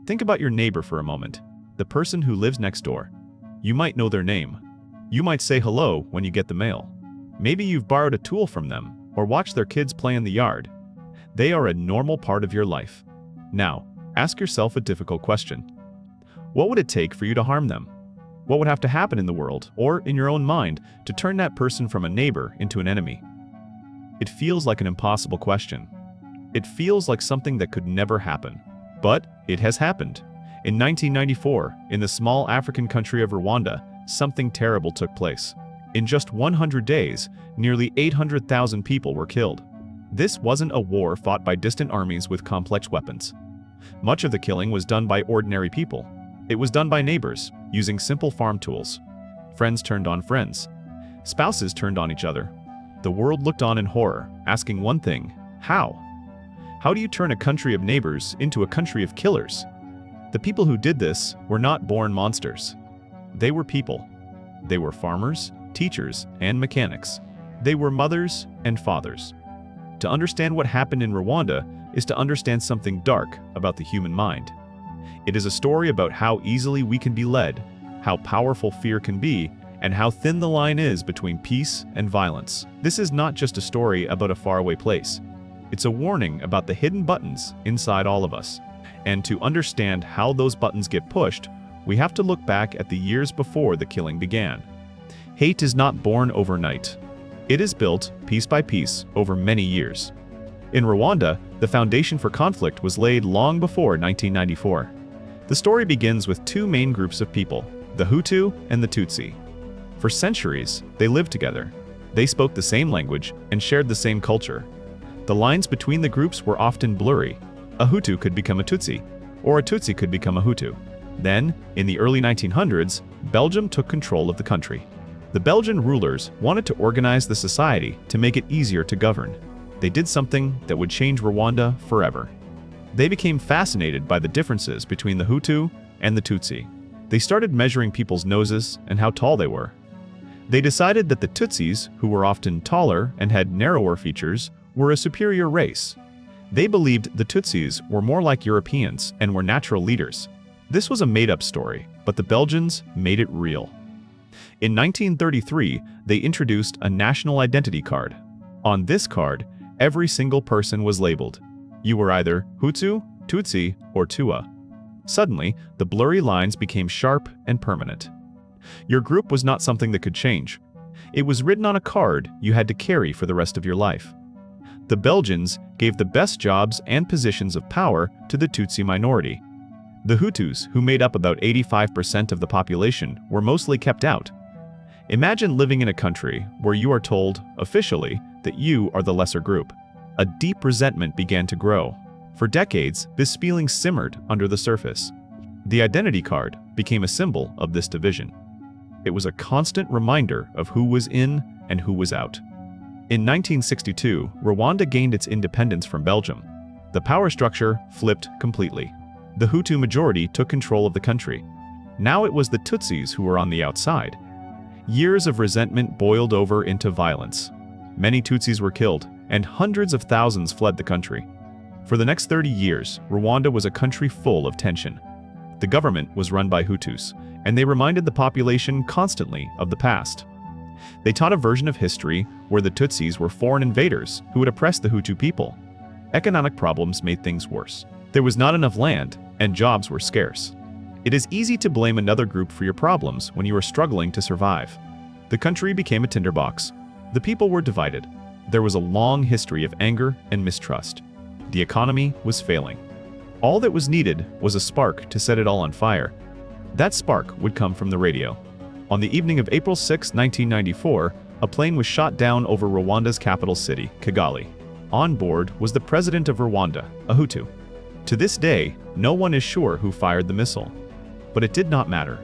Think about your neighbor for a moment, the person who lives next door. You might know their name. You might say hello when you get the mail. Maybe you've borrowed a tool from them or watched their kids play in the yard. They are a normal part of your life. Now, ask yourself a difficult question. What would it take for you to harm them? What would have to happen in the world, or in your own mind, to turn that person from a neighbor into an enemy? It feels like an impossible question. It feels like something that could never happen. But it has happened. In 1994, in the small African country of Rwanda, something terrible took place. In just 100 days, nearly 800,000 people were killed. This wasn't a war fought by distant armies with complex weapons. Much of the killing was done by ordinary people. It was done by neighbors, using simple farm tools. Friends turned on friends. Spouses turned on each other. The world looked on in horror, asking one thing: how? How do you turn a country of neighbors into a country of killers? The people who did this were not born monsters. They were people. They were farmers, teachers, and mechanics. They were mothers and fathers. To understand what happened in Rwanda is to understand something dark about the human mind. It is a story about how easily we can be led, how powerful fear can be, and how thin the line is between peace and violence. This is not just a story about a faraway place. It's a warning about the hidden buttons inside all of us. And to understand how those buttons get pushed, we have to look back at the years before the killing began. Hate is not born overnight. It is built piece by piece over many years. In Rwanda, the foundation for conflict was laid long before 1994. The story begins with two main groups of people, the Hutu and the Tutsi. For centuries, they lived together. They spoke the same language and shared the same culture. The lines between the groups were often blurry. A Hutu could become a Tutsi, or a Tutsi could become a Hutu. Then, in the early 1900s, Belgium took control of the country. The Belgian rulers wanted to organize the society to make it easier to govern. They did something that would change Rwanda forever. They became fascinated by the differences between the Hutu and the Tutsi. They started measuring people's noses and how tall they were. They decided that the Tutsis, who were often taller and had narrower features, were a superior race. They believed the Tutsis were more like Europeans and were natural leaders. This was a made-up story, but the Belgians made it real. In 1933, they introduced a national identity card. On this card, every single person was labeled. You were either Hutu, Tutsi, or Tua. Suddenly, the blurry lines became sharp and permanent. Your group was not something that could change. It was written on a card you had to carry for the rest of your life. The Belgians gave the best jobs and positions of power to the Tutsi minority. The Hutus, who made up about 85% of the population, were mostly kept out. Imagine living in a country where you are told, officially, that you are the lesser group. A deep resentment began to grow. For decades, this feeling simmered under the surface. The identity card became a symbol of this division. It was a constant reminder of who was in and who was out. In 1962, Rwanda gained its independence from Belgium. The power structure flipped completely. The Hutu majority took control of the country. Now it was the Tutsis who were on the outside. Years of resentment boiled over into violence. Many Tutsis were killed, and hundreds of thousands fled the country. For the next 30 years, Rwanda was a country full of tension. The government was run by Hutus, and they reminded the population constantly of the past. They taught a version of history where the Tutsis were foreign invaders who would oppress the Hutu people. Economic problems made things worse. There was not enough land, and jobs were scarce. It is easy to blame another group for your problems when you are struggling to survive. The country became a tinderbox. The people were divided. There was a long history of anger and mistrust. The economy was failing. All that was needed was a spark to set it all on fire. That spark would come from the radio. On the evening of April 6, 1994, a plane was shot down over Rwanda's capital city, Kigali. On board was the president of Rwanda, a Hutu. To this day, no one is sure who fired the missile. But it did not matter.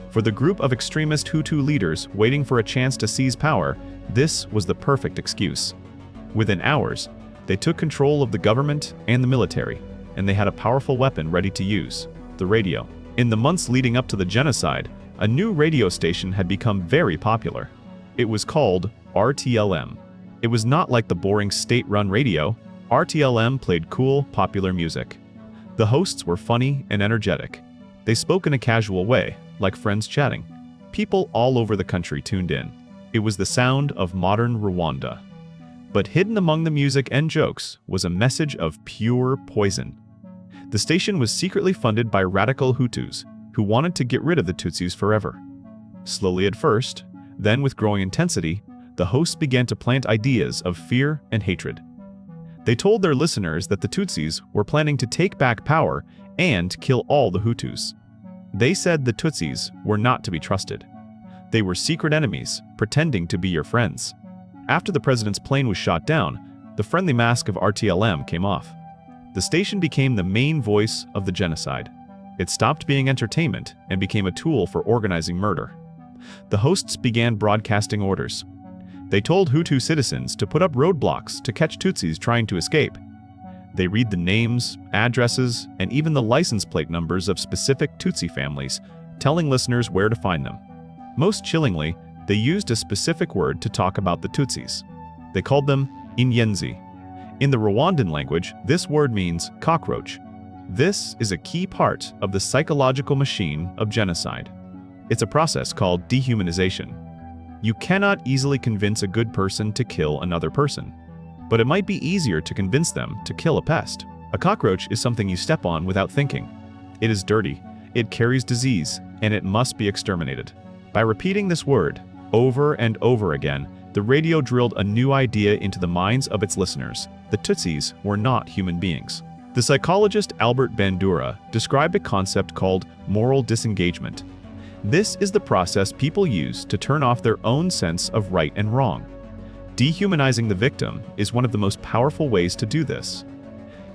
For the group of extremist Hutu leaders waiting for a chance to seize power, this was the perfect excuse. Within hours, they took control of the government and the military, and they had a powerful weapon ready to use: the radio. In the months leading up to the genocide, a new radio station had become very popular. It was called RTLM. It was not like the boring state-run radio. RTLM played cool, popular music. The hosts were funny and energetic. They spoke in a casual way, like friends chatting. People all over the country tuned in. It was the sound of modern Rwanda. But hidden among the music and jokes was a message of pure poison. The station was secretly funded by radical Hutus who wanted to get rid of the Tutsis forever. Slowly at first, then with growing intensity, the hosts began to plant ideas of fear and hatred. They told their listeners that the Tutsis were planning to take back power and kill all the Hutus. They said the Tutsis were not to be trusted. They were secret enemies, pretending to be your friends. After the president's plane was shot down, the friendly mask of RTLM came off. The station became the main voice of the genocide. It stopped being entertainment and became a tool for organizing murder. The hosts began broadcasting orders. They told Hutu citizens to put up roadblocks to catch Tutsis trying to escape. They read the names, addresses, and even the license plate numbers of specific Tutsi families, telling listeners where to find them. Most chillingly, they used a specific word to talk about the Tutsis. They called them inyenzi. In the Rwandan language, this word means cockroach. This is a key part of the psychological machine of genocide. It's a process called dehumanization. You cannot easily convince a good person to kill another person, but it might be easier to convince them to kill a pest. A cockroach is something you step on without thinking. It is dirty, it carries disease, and it must be exterminated. By repeating this word over and over again, the radio drilled a new idea into the minds of its listeners. The Tutsis were not human beings. The psychologist Albert Bandura described a concept called moral disengagement. This is the process people use to turn off their own sense of right and wrong. Dehumanizing the victim is one of the most powerful ways to do this.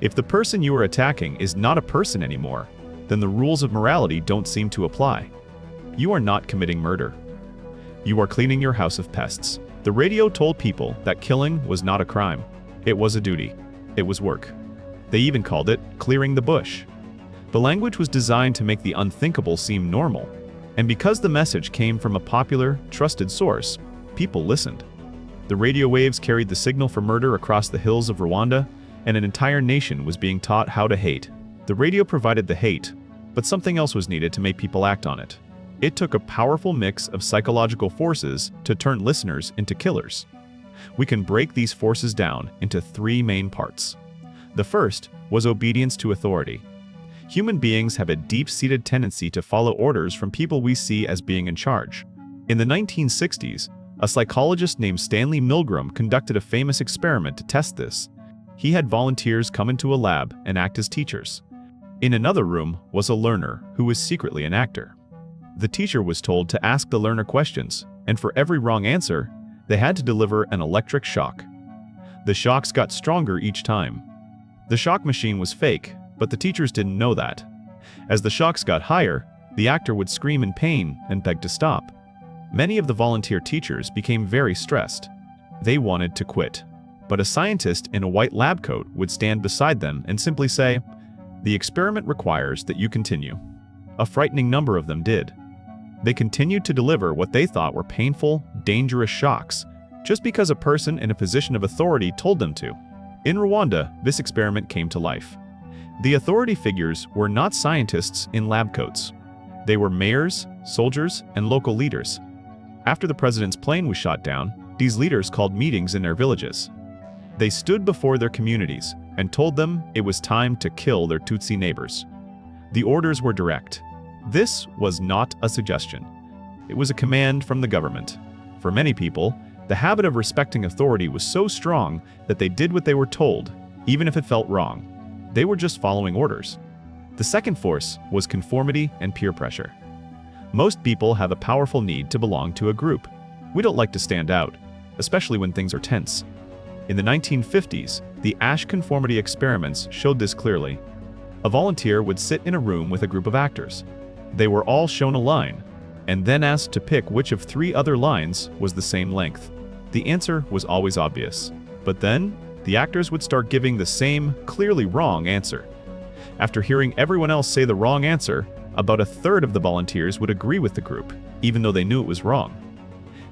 If the person you are attacking is not a person anymore, then the rules of morality don't seem to apply. You are not committing murder. You are cleaning your house of pests. The radio told people that killing was not a crime. It was a duty. It was work. They even called it clearing the bush. The language was designed to make the unthinkable seem normal. And because the message came from a popular, trusted source, people listened. The radio waves carried the signal for murder across the hills of Rwanda, and an entire nation was being taught how to hate. The radio provided the hate, but something else was needed to make people act on it. It took a powerful mix of psychological forces to turn listeners into killers. We can break these forces down into three main parts. The first was obedience to authority. Human beings have a deep-seated tendency to follow orders from people we see as being in charge. In the 1960s, a psychologist named Stanley Milgram conducted a famous experiment to test this. He had volunteers come into a lab and act as teachers. In another room was a learner who was secretly an actor. The teacher was told to ask the learner questions, and for every wrong answer, they had to deliver an electric shock. The shocks got stronger each time. The shock machine was fake, but the teachers didn't know that. As the shocks got higher, the actor would scream in pain and beg to stop. Many of the volunteer teachers became very stressed. They wanted to quit. But a scientist in a white lab coat would stand beside them and simply say, "The experiment requires that you continue." A frightening number of them did. They continued to deliver what they thought were painful, dangerous shocks, just because a person in a position of authority told them to. In Rwanda, this experiment came to life. The authority figures were not scientists in lab coats. They were mayors, soldiers, and local leaders. After the president's plane was shot down, these leaders called meetings in their villages. They stood before their communities and told them it was time to kill their Tutsi neighbors. The orders were direct. This was not a suggestion. It was a command from the government. For many people, the habit of respecting authority was so strong that they did what they were told, even if it felt wrong. They were just following orders. The second force was conformity and peer pressure. Most people have a powerful need to belong to a group. We don't like to stand out, especially when things are tense. In the 1950s, the Ash conformity experiments showed this clearly. A volunteer would sit in a room with a group of actors. They were all shown a line, and then asked to pick which of three other lines was the same length. The answer was always obvious, but then the actors would start giving the same, clearly wrong answer. After hearing everyone else say the wrong answer, about a third of the volunteers would agree with the group, even though they knew it was wrong.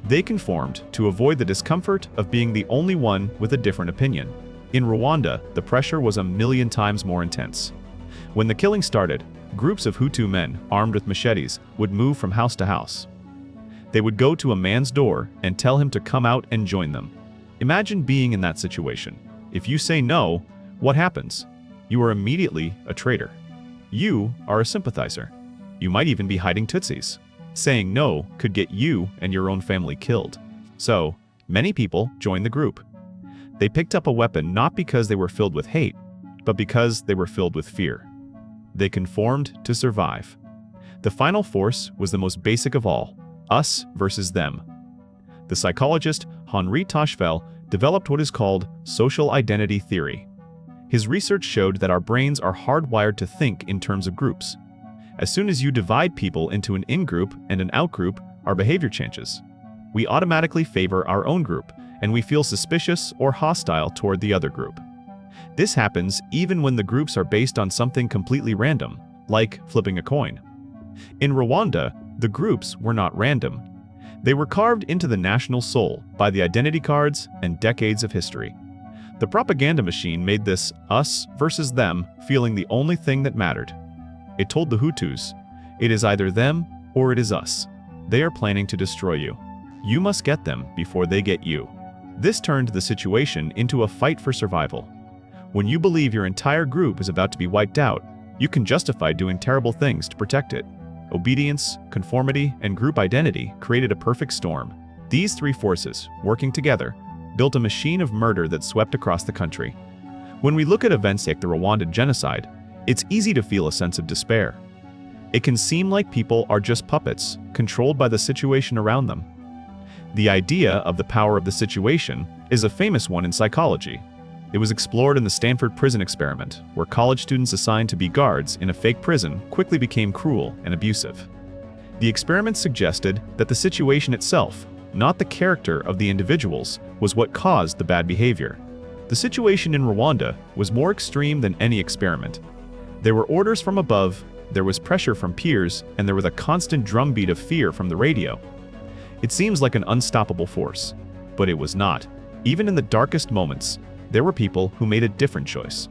They conformed to avoid the discomfort of being the only one with a different opinion. In Rwanda, the pressure was 1,000,000 times more intense. When the killing started, groups of Hutu men armed with machetes would move from house to house. They would go to a man's door and tell him to come out and join them. Imagine being in that situation. If you say no, what happens? You are immediately a traitor. You are a sympathizer. You might even be hiding Tutsis. Saying no could get you and your own family killed. So, many people joined the group. They picked up a weapon not because they were filled with hate, but because they were filled with fear. They conformed to survive. The final force was the most basic of all: us versus them. The psychologist Henri Tajfel developed what is called social identity theory. His research showed that our brains are hardwired to think in terms of groups. As soon as you divide people into an in-group and an out-group, our behavior changes. We automatically favor our own group, and we feel suspicious or hostile toward the other group. This happens even when the groups are based on something completely random, like flipping a coin. In Rwanda, the groups were not random. They were carved into the national soul by the identity cards and decades of history. The propaganda machine made this us versus them feeling the only thing that mattered. It told the Hutus, it is either them or it is us. They are planning to destroy you. You must get them before they get you. This turned the situation into a fight for survival. When you believe your entire group is about to be wiped out, you can justify doing terrible things to protect it. Obedience, conformity, and group identity created a perfect storm. These three forces, working together, built a machine of murder that swept across the country. When we look at events like the Rwandan genocide, it's easy to feel a sense of despair. It can seem like people are just puppets, controlled by the situation around them. The idea of the power of the situation is a famous one in psychology. It was explored in the Stanford prison experiment, where college students assigned to be guards in a fake prison quickly became cruel and abusive. The experiment suggested that the situation itself, not the character of the individuals, was what caused the bad behavior. The situation in Rwanda was more extreme than any experiment. There were orders from above, there was pressure from peers, and there was a constant drumbeat of fear from the radio. It seems like an unstoppable force, but it was not. Even in the darkest moments, there were people who made a different choice.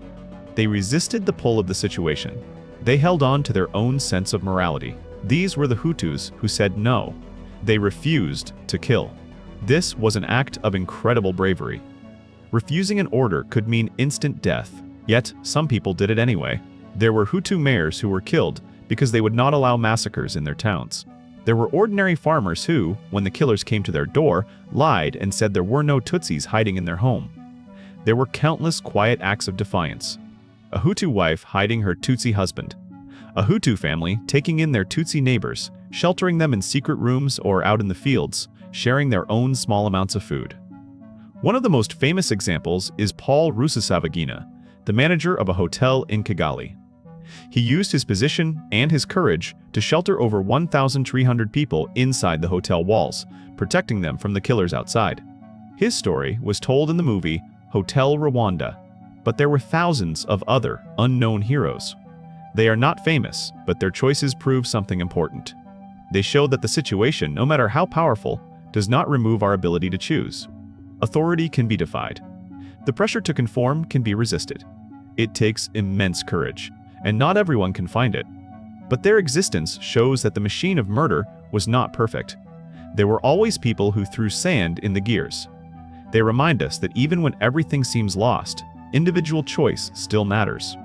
They resisted the pull of the situation. They held on to their own sense of morality. These were the Hutus who said no. They refused to kill. This was an act of incredible bravery. Refusing an order could mean instant death, yet some people did it anyway. There were Hutu mayors who were killed because they would not allow massacres in their towns. There were ordinary farmers who, when the killers came to their door, lied and said there were no Tutsis hiding in their home. There were countless quiet acts of defiance. A Hutu wife hiding her Tutsi husband. A Hutu family taking in their Tutsi neighbors, sheltering them in secret rooms or out in the fields, sharing their own small amounts of food. One of the most famous examples is Paul Rusesabagina, the manager of a hotel in Kigali. He used his position and his courage to shelter over 1,300 people inside the hotel walls, protecting them from the killers outside. His story was told in the movie Hotel Rwanda, but there were thousands of other unknown heroes. They are not famous, but their choices prove something important. They show that the situation, no matter how powerful, does not remove our ability to choose. Authority can be defied. The pressure to conform can be resisted. It takes immense courage, and not everyone can find it. But their existence shows that the machine of murder was not perfect. There were always people who threw sand in the gears. They remind us that even when everything seems lost, individual choice still matters.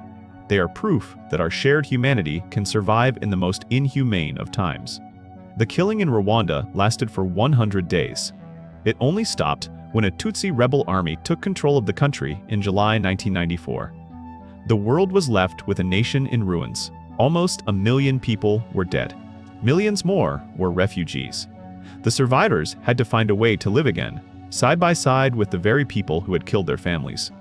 They are proof that our shared humanity can survive in the most inhumane of times. The killing in Rwanda lasted for 100 days. It only stopped when a Tutsi rebel army took control of the country in July 1994. The world was left with a nation in ruins. Almost 1 million people were dead. Millions more were refugees. The survivors had to find a way to live again, side by side with the very people who had killed their families.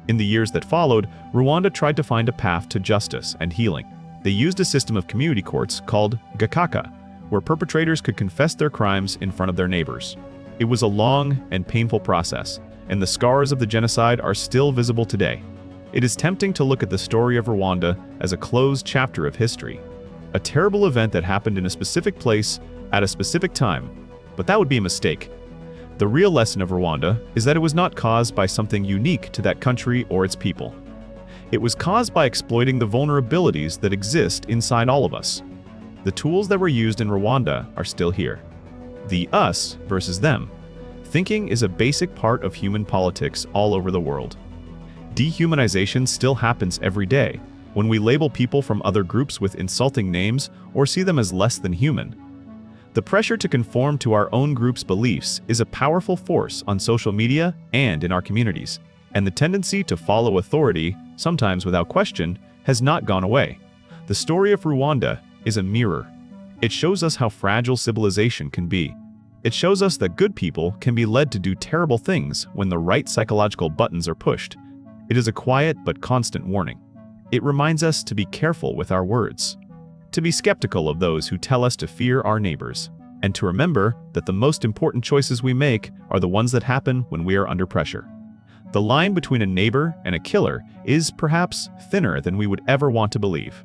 In the years that followed, Rwanda tried to find a path to justice and healing. They used a system of community courts called Gakaka, where perpetrators could confess their crimes in front of their neighbors. It was a long and painful process, and the scars of the genocide are still visible today. It is tempting to look at the story of Rwanda as a closed chapter of history, a terrible event that happened in a specific place at a specific time, but that would be a mistake. The real lesson of Rwanda is that it was not caused by something unique to that country or its people. It was caused by exploiting the vulnerabilities that exist inside all of us. The tools that were used in Rwanda are still here. The us versus them thinking is a basic part of human politics all over the world. Dehumanization still happens every day when we label people from other groups with insulting names or see them as less than human. The pressure to conform to our own group's beliefs is a powerful force on social media and in our communities, and the tendency to follow authority, sometimes without question, has not gone away. The story of Rwanda is a mirror. It shows us how fragile civilization can be. It shows us that good people can be led to do terrible things when the right psychological buttons are pushed. It is a quiet but constant warning. It reminds us to be careful with our words, to be skeptical of those who tell us to fear our neighbors, and to remember that the most important choices we make are the ones that happen when we are under pressure. The line between a neighbor and a killer is perhaps thinner than we would ever want to believe.